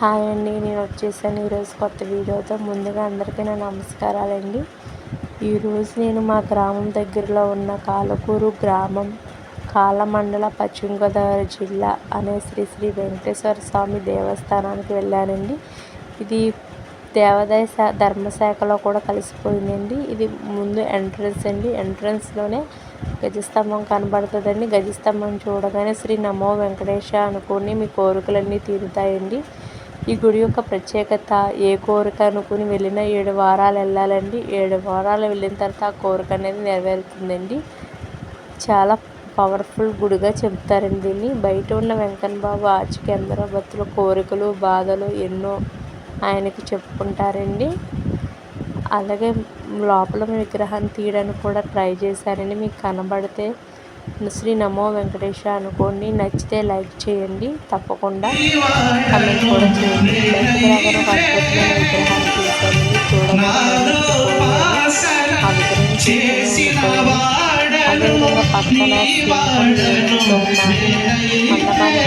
Hi అండి, నేను వచ్చేసాను ఈరోజు కొత్త వీడియోతో. ముందుగా అందరికీ నా నమస్కారాలండి. ఈరోజు నేను మా గ్రామం దగ్గరలో ఉన్న కాలకూరు గ్రామం, కాలమండల, పశ్చిమ గోదావరి జిల్లా అనే శ్రీ శ్రీ వెంకటేశ్వర స్వామి దేవస్థానానికి వెళ్ళానండి. ఇది దేవాదాయ ధర్మశాఖలో కూడా కలిసిపోయిందండి. ఇది ముందు ఎంట్రన్స్ అండి. ఎంట్రన్స్లోనే గజస్తంభం కనబడుతుందండి. గజస్తంభం చూడగానే శ్రీ నమో వెంకటేశ అనుకుని మీ కోరికలన్నీ తీరుతాయండి. ఈ గుడి యొక్క ప్రత్యేకత, ఏ కోరిక అనుకుని వెళ్ళిన 7 వారాలు వెళ్ళాలండి. 7 వారాలు వెళ్ళిన తర్వాత ఆ కోరిక అనేది నెరవేరుతుందండి. చాలా పవర్ఫుల్ గుడిగా చెప్తారండి దీన్ని. బయట ఉన్న వెంకన్న బాబు ఆర్చికి అందరూ భక్తుల కోరికలు, బాధలు ఎన్నో ఆయనకి చెప్పుకుంటారండి. అలాగే లోపల విగ్రహాన్ని తీయడానికి కూడా ట్రై చేశారండి. మీకు కనబడితే శ్రీ నమో వెంకటేశ అనుకోండి. నచ్చితే లైక్ చేయండి, తప్పకుండా కమెంట్ కూడా చేయండి. బయటకు రాగానే ఒక అద్భుతమైన విగ్రహాన్ని తీశానండి. చూడగానే ఆ విగ్రహం అదేవిధంగా పక్కన మండపాన్ని